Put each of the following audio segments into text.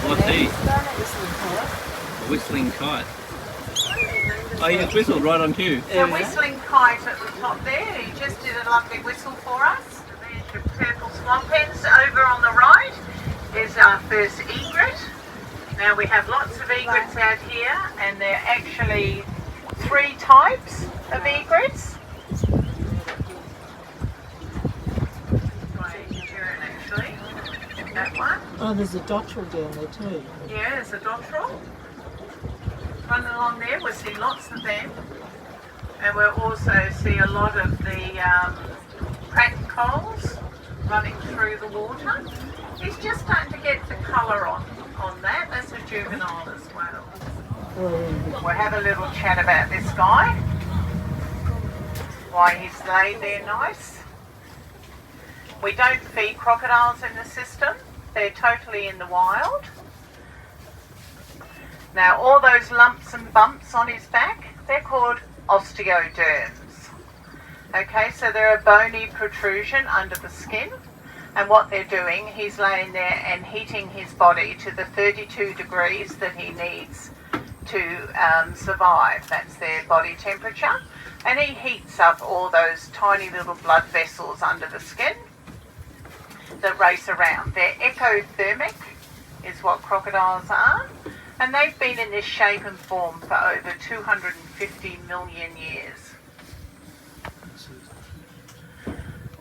What's he? A whistling kite. Oh, you just whistled right on cue. The whistling kite at the top there, he just did a lovely whistle for us. There's your purple swamp hens. Over on the right is our first egret. Now we have lots of egrets out here, and there are actually 3 types of egrets. That one. Oh, there's a dotterel down there too. Yeah, there's a dotterel. Running along there, we see lots of them. And we'll also see a lot of the cracked coals running through the water. He's just starting to get the colour on that. That's a juvenile as well. We'll have a little chat about this guy. Why he's laid there nice. We don't feed crocodiles in the system. They're totally in the wild. Now all those lumps and bumps on his back, they're called osteoderms. Okay, so they're a bony protrusion under the skin. And what they're doing, he's laying there and heating his body to the 32 degrees that he needs to survive. That's their body temperature. And he heats up all those tiny little blood vessels under the skin that race around. They're ectothermic, is what crocodiles are, and they've been in this shape and form for over 250 million years.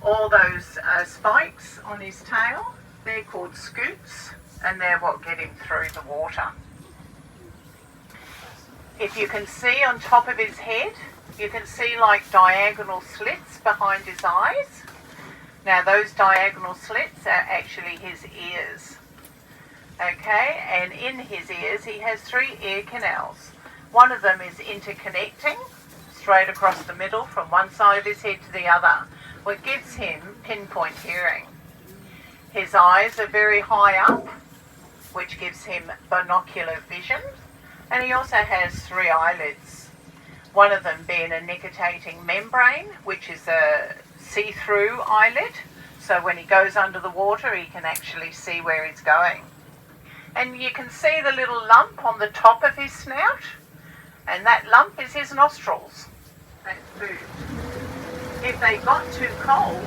All those spikes on his tail, they're called scoops, and they're what get him through the water. If you can see on top of his head, you can see like diagonal slits behind his eyes. Now those diagonal slits are actually his ears. Okay, and in his ears he has 3 ear canals. One of them is interconnecting straight across the middle from one side of his head to the other, what gives him pinpoint hearing. His eyes are very high up, which gives him binocular vision, and he also has 3 eyelids. One of them being a nictitating membrane, which is a see-through eyelid, so when he goes under the water he can actually see where he's going. And you can see the little lump on the top of his snout, and that lump is his nostrils. That's food. If they got too cold,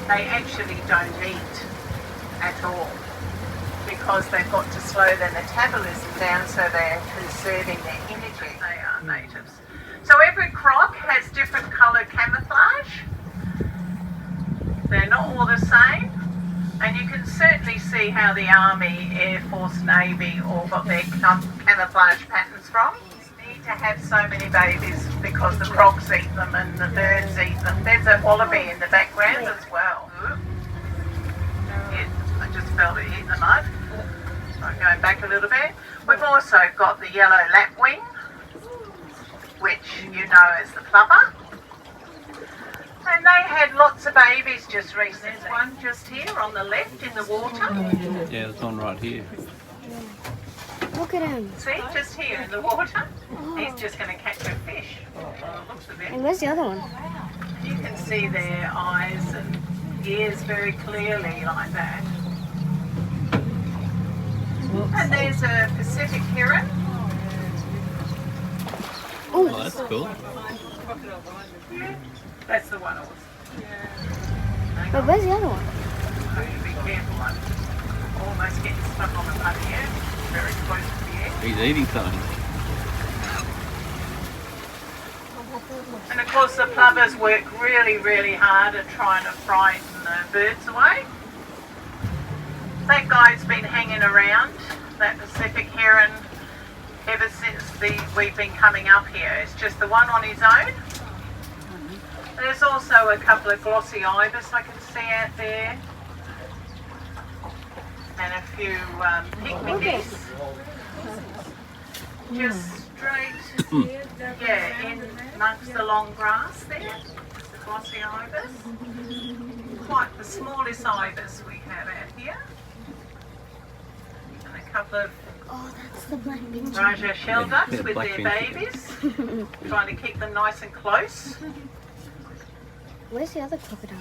they actually don't eat at all, because they've got to slow their metabolism down so they're conserving their energy. They are natives. So every croc has different colour camouflage. They're not all the same, and you can certainly see how the Army, Air Force, Navy all got their camouflage patterns from. You need to have so many babies because the crocs eat them and the birds eat them. There's a wallaby in the background as well. I just felt it hit the mud. So I'm going back a little bit. We've also got the yellow lapwing, which you know as the plover. And they had lots of babies just recently. There's one just here on the left in the water. Yeah, there's one right here. Look at him. See, just here in the water. He's just going to catch a fish. Looks a bit. And where's the other one? You can see their eyes and ears very clearly like that. And there's a Pacific heron. Oh, that's cool. Yeah, that's the one. But where's the other one? Oh, you be careful. I'm almost getting stuck on the mud here. Very close to the edge. He's eating something. And of course the plovers work really, really hard at trying to frighten the birds away. That guy's been hanging around, that Pacific heron, ever since we've been coming up here. It's just the one on his own. There's also a couple of glossy ibis I can see out there. And a few pygmy geese. Just straight, yeah, in amongst the long grass there. The glossy ibis. Quite the smallest ibis we have out here. And a couple of that's the black binge. Raja shell ducks Yeah, with black their binge. babies. Trying to keep them nice and close. Where's the other crocodile?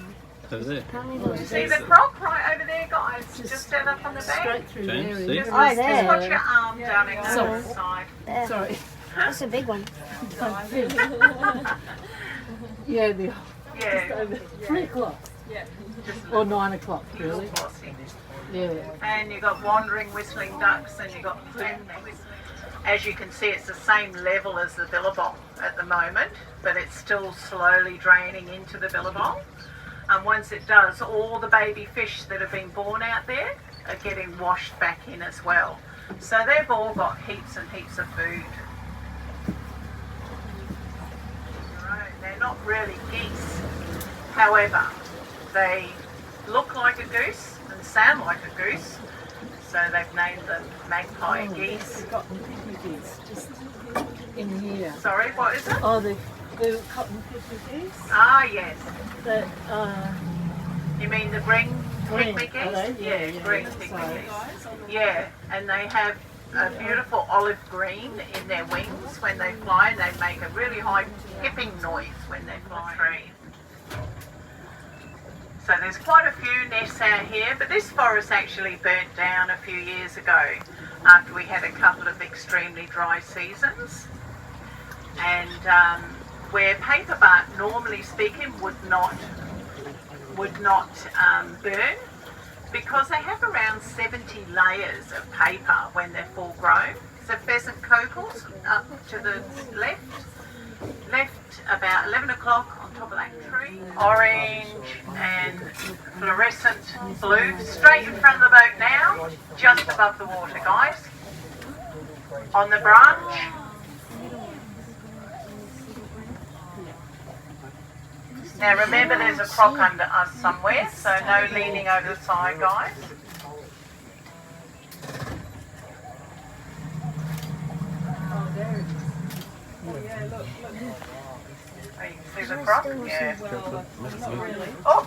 over there. Apparently there's See the croc right over there, guys? Just stand up on the back. Straight through James, there. see? Just Just there. put your arm down in Sorry. the side. there. Sorry. That's a big one. Yeah, the Yeah. over 3 o'clock. Or 9 o'clock, really. Yeah. And you've got wandering whistling ducks, and you've got as you can see, it's the same level as the billabong at the moment, but it's still slowly draining into the billabong. And once it does, all the baby fish that have been born out there are getting washed back in as well. So they've all got heaps and heaps of food. Right, they're not really geese. However, they look like a goose and sound like a goose. So they've named them magpie geese. The cotton picnic geese, just in here. Sorry, what is it? Oh, the cotton picnic geese. Ah, yes. That, You mean the green Green, picnic are they? geese? Yeah, Yeah, yeah, green yeah, picnic sorry. geese. Yeah, and they have a beautiful olive green in their wings when they fly, and they make a really high pipping noise when they fly. So there's quite a few nests out here, but this forest actually burnt down a few years ago after we had a couple of extremely dry seasons. And where paperbark, normally speaking, would not burn, because they have around 70 layers of paper when they're full grown. So pheasant cocals up to the left about 11 o'clock on top of that tree. Orange and fluorescent blue, straight in front of the boat now, just above the water, guys. On the branch. Now remember, there's a croc under us somewhere, so no leaning over the side, guys. Oh, you can see the croc? Yeah. Oh,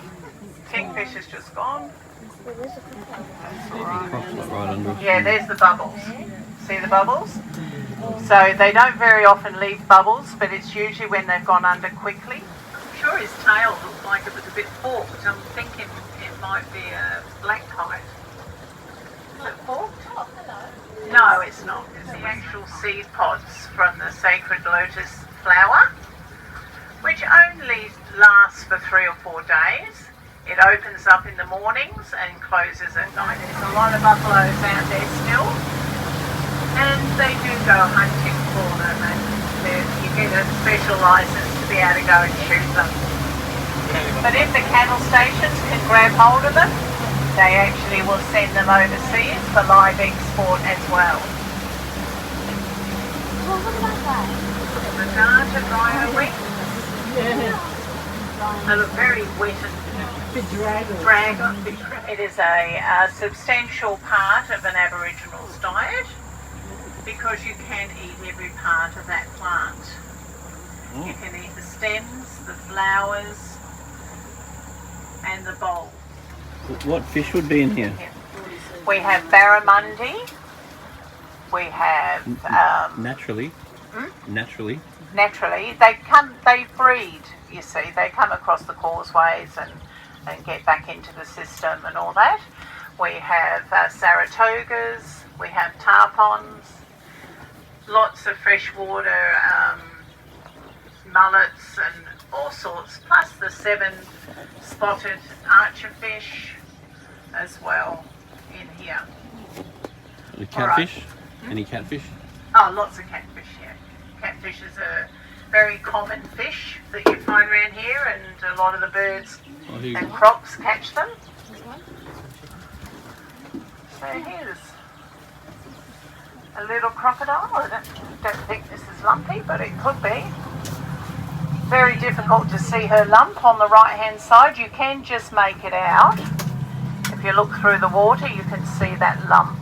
kingfisher's just gone. Right under us. Yeah, there's the bubbles. See the bubbles? So they don't very often leave bubbles, but it's usually when they've gone under quickly. I'm sure his tail looked like it was a bit forked. I'm thinking it might be a black kite. Is it forked? No, it's not. It's the actual seed pods from the sacred lotus flower, which only lasts for 3 or 4 days. It opens up in the mornings and closes at night. There's a lot of buffaloes out there still, and they do go hunting for them, and you get a special license to be able to go and shoot them. But if the cattle stations can grab hold of them, they actually will send them overseas for live export as well. Well, what about that? The darter drier wings, Yeah. they look very wet and Bedraggled. It is a substantial part of an Aboriginal's diet, because you can eat every part of that plant. You can eat the stems, the flowers, and the bulb. What fish would be in here? We have barramundi. We have Naturally. Naturally. naturally they breed. You see, they come across the causeways and get back into the system and all that. We have Saratogas. We have tarpons. Lots of freshwater mullets and all sorts, plus the 7 spotted archerfish as well in here. Any catfish? Any catfish? Oh, lots of catfish, yeah. Catfish is a very common fish that you find around here, and a lot of the birds Oh, here you and go. crocs catch them. So here's a little crocodile. I don't think this is lumpy, but it could be. Very difficult to see her lump on the right hand side. You can just make it out. If you look through the water, you can see that lump.